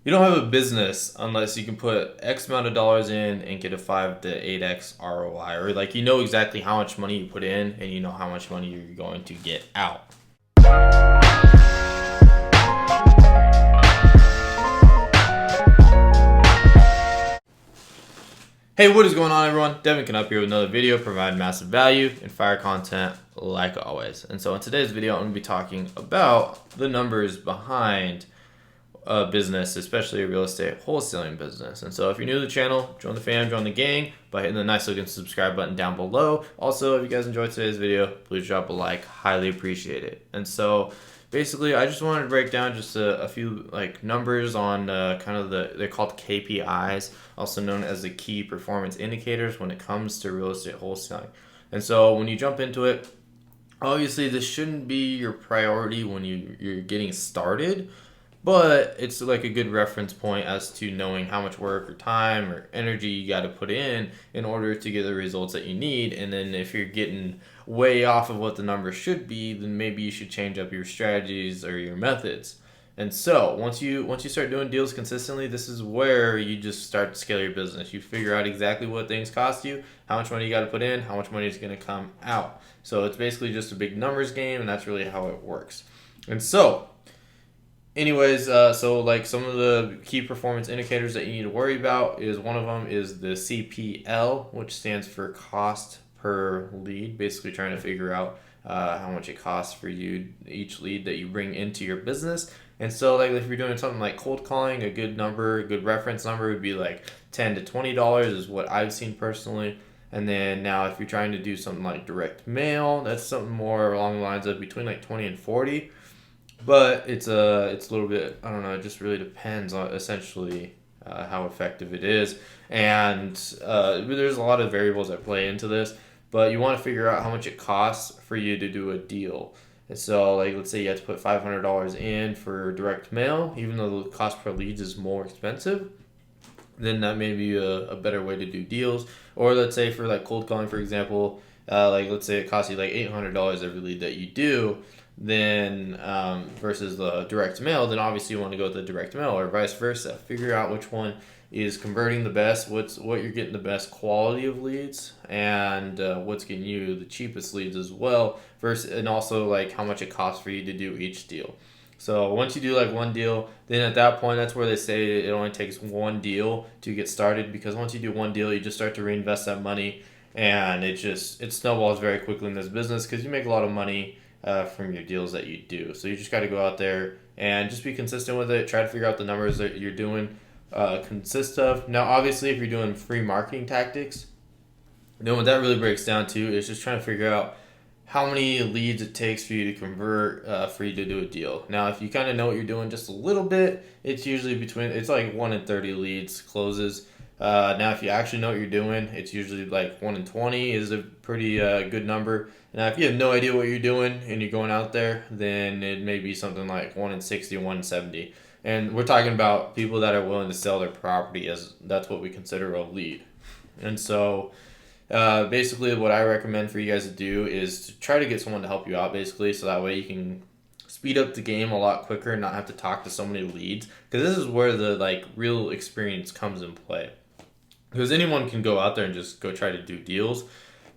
You don't have a business unless you can put X amount of dollars in and get a 5 to 8x ROI, or like you know exactly how much money you put in and you know how much money you're going to get out. Hey, what is going on, everyone? Devin can up here with another video, provide massive value and fire content like always. And so in today's video, I'm going to be talking about the numbers behind a business, especially a real estate wholesaling business. And so if you're new to the channel, join the fam, join the gang by hitting the nice looking subscribe button down below. Also, if you guys enjoyed today's video, please drop a like, highly appreciate it. And so basically, I just wanted to break down just a few like numbers on kind of they're called KPIs, also known as the key performance indicators when it comes to real estate wholesaling. And so when you jump into it, obviously this shouldn't be your priority when you're getting started, but it's like a good reference point as to knowing how much work or time or energy you got to put in order to get the results that you need. And then if you're getting way off of what the numbers should be, then maybe you should change up your strategies or your methods. And so once you start doing deals consistently, this is where you just start to scale your business. You figure out exactly what things cost you, how much money you got to put in, how much money is going to come out. So it's basically just a big numbers game, and that's really how it works. And so anyways, so like some of the key performance indicators that you need to worry about is one of them is the CPL, which stands for cost per lead, basically trying to figure out how much it costs for you each lead that you bring into your business. And so like if you're doing something like cold calling, a good number, a good reference number would be like $10 to $20 is what I've seen personally. And then now if you're trying to do something like direct mail, that's something more along the lines of between like 20 and 40. But it's a little bit, I don't know, it just really depends on essentially how effective it is. And there's a lot of variables that play into this, but you want to figure out how much it costs for you to do a deal. And so like let's say you have to put $500 in for direct mail, even though the cost per leads is more expensive, then that may be a better way to do deals. Or let's say for like cold calling, for example, like let's say it costs you like $800 every lead that you do, then versus the direct mail, then obviously you want to go with the direct mail or vice versa. Figure out which one is converting the best, what you're getting the best quality of leads, and what's getting you the cheapest leads as well. Versus, and also like how much it costs for you to do each deal. So once you do like one deal, then at that point, that's where they say it only takes one deal to get started, because once you do one deal, you just start to reinvest that money, and it snowballs very quickly in this business because you make a lot of money from your deals that you do. So you just got to go out there and just be consistent with it. Try to figure out the numbers that you're doing consist of. Now, obviously, if you're doing free marketing tactics, then what that really breaks down to is just trying to figure out how many leads it takes for you to convert for you to do a deal. Now, if you kind of know what you're doing just a little bit, it's usually it's like 1 in 30 leads closes. Now, if you actually know what you're doing, it's usually like 1 in 20 is a pretty good number. Now, if you have no idea what you're doing and you're going out there, then it may be something like 1 in 60, 1 in 70. And we're talking about people that are willing to sell their property, as that's what we consider a lead. And so basically what I recommend for you guys to do is to try to get someone to help you out, basically, so that way you can speed up the game a lot quicker and not have to talk to so many leads, because this is where the like real experience comes in play. Because anyone can go out there and just go try to do deals,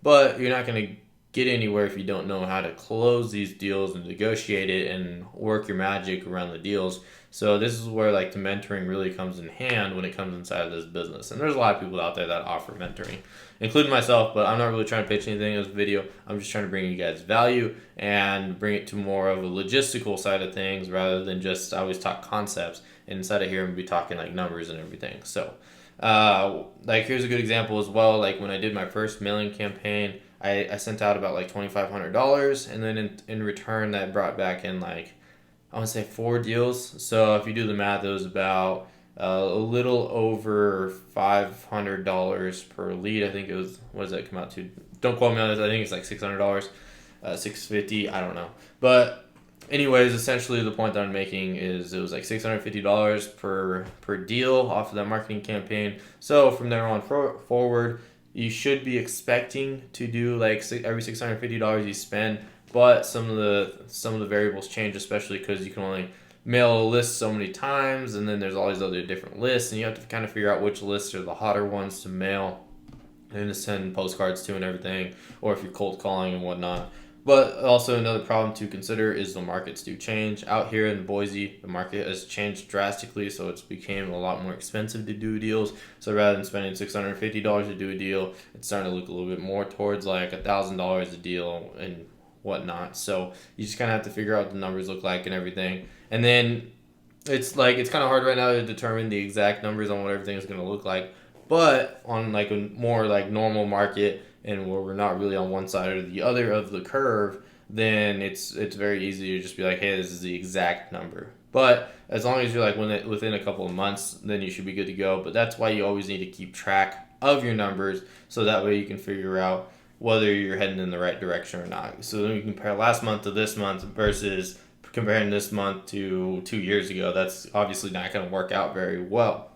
but you're not going to get anywhere if you don't know how to close these deals and negotiate it and work your magic around the deals. So this is where like the mentoring really comes in hand when it comes inside of this business. And there's a lot of people out there that offer mentoring, including myself, but I'm not really trying to pitch anything in this video. I'm just trying to bring you guys value and bring it to more of a logistical side of things rather than just I always talk concepts. And inside of here, I'm going to be talking like numbers and everything. So like here's a good example as well. Like when I did my first mailing campaign, I sent out about like $2,500, and then in return that brought back in like I want to say 4 deals. So if you do the math, it was about a little over $500 per lead. I think it was, what does that come out to? Don't quote me on this. I think it's like $600, $650. I don't know. But anyways, essentially the point that I'm making is it was like $650 per deal off of that marketing campaign. So from there on forward, you should be expecting to do like every $650 you spend, but some of the variables change, especially because you can only mail a list so many times, and then there's all these other different lists, and you have to kind of figure out which lists are the hotter ones to mail and to send postcards to and everything, or if you're cold calling and whatnot. But also another problem to consider is the markets do change. Out here in Boise, the market has changed drastically, so it's became a lot more expensive to do deals. So rather than spending $650 to do a deal, it's starting to look a little bit more towards like $1,000 a deal and whatnot. So you just kind of have to figure out what the numbers look like and everything. And then it's kind of hard right now to determine the exact numbers on what everything is going to look like. But on like a more like normal market and where we're not really on one side or the other of the curve, then it's very easy to just be like, hey, this is the exact number. But as long as you're like within a couple of months, then you should be good to go. But that's why you always need to keep track of your numbers, so that way you can figure out whether you're heading in the right direction or not. So then you compare last month to this month versus comparing this month to 2 years ago. That's obviously not going to work out very well.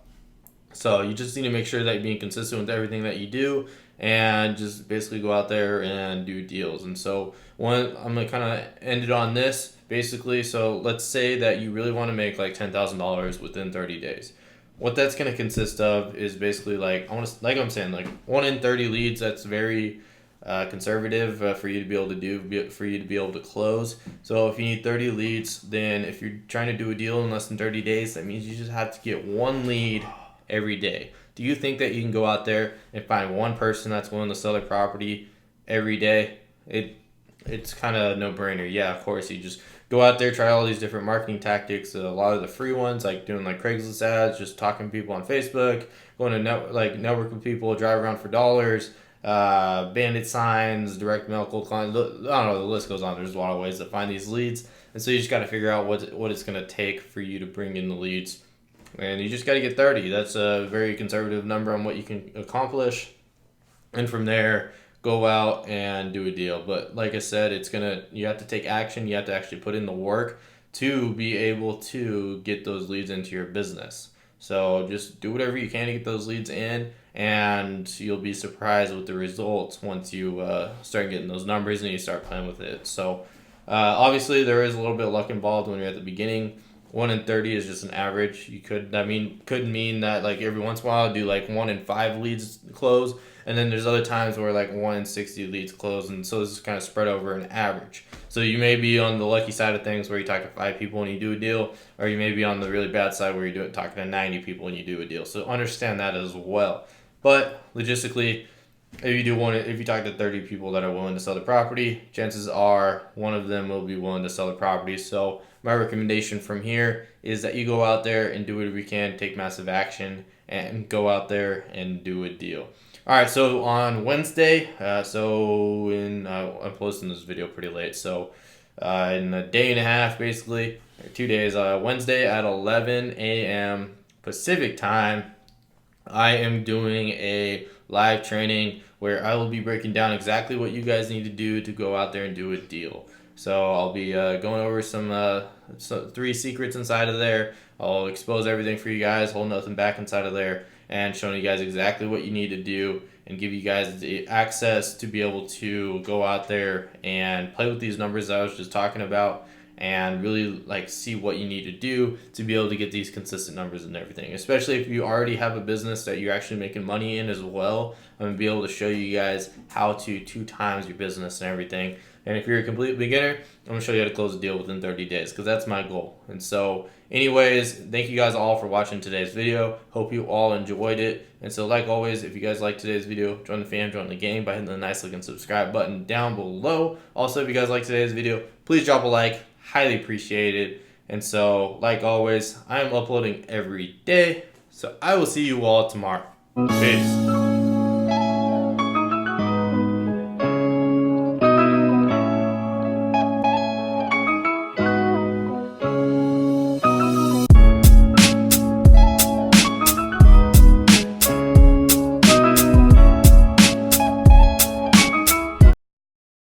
So you just need to make sure that you're being consistent with everything that you do, and just basically go out there and do deals. And so I'm gonna kind of end it on this basically. So let's say that you really want to make like $10,000 within 30 days. What that's gonna consist of is basically like I'm saying, like 1 in 30 leads. That's very conservative for you to be able to do, for you to be able to close. So if you need 30 leads, then if you're trying to do a deal in less than 30 days, that means you just have to get 1 lead every day. Do you think that you can go out there and find one person that's willing to sell their property every day? It's kind of a no-brainer. Yeah, of course. You just go out there, try all these different marketing tactics. A lot of the free ones, like doing like Craigslist ads, just talking to people on Facebook, going to network with people, drive around for dollars, bandit signs, direct mail, cold clients. I don't know, the list goes on. There's a lot of ways to find these leads, and so you just got to figure out what it's going to take for you to bring in the leads. And you just got to get 30. That's a very conservative number on what you can accomplish. And from there, go out and do a deal. But like I said, you have to take action. You have to actually put in the work to be able to get those leads into your business. So just do whatever you can to get those leads in, and you'll be surprised with the results once you start getting those numbers and you start playing with it. So obviously there is a little bit of luck involved when you're at the beginning. 1 in 30 is just an average. Could mean that like every once in a while do like 1 in 5 leads close, and then there's other times where like 1 in 60 leads close, and so this is kind of spread over an average. So you may be on the lucky side of things where you talk to 5 people and you do a deal, or you may be on the really bad side where you talking to 90 people and you do a deal. So understand that as well. But logistically, if you talk to 30 people that are willing to sell the property, chances are one of them will be willing to sell the property. So my recommendation from here is that you go out there and do whatever you can, take massive action, and go out there and do a deal. All right, so on Wednesday, I'm posting this video pretty late, so in a day and a half, basically, or 2 days, Wednesday at 11 a.m. Pacific time, I am doing a live training where I will be breaking down exactly what you guys need to do to go out there and do a deal. So I'll be going over some 3 secrets inside of there. I'll expose everything for you guys, hold nothing back inside of there, and showing you guys exactly what you need to do and give you guys the access to be able to go out there and play with these numbers that I was just talking about, and really like see what you need to do to be able to get these consistent numbers and everything. Especially if you already have a business that you're actually making money in as well, I'm gonna be able to show you guys how to 2 times your business and everything. And if you're a complete beginner, I'm gonna show you how to close a deal within 30 days, because that's my goal. And so anyways, thank you guys all for watching today's video. Hope you all enjoyed it. And so like always, if you guys like today's video, join the fam, join the gang by hitting the nice looking subscribe button down below. Also, if you guys like today's video, please drop a like. Highly appreciate it. And so, like always, I am uploading every day. So I will see you all tomorrow. Peace.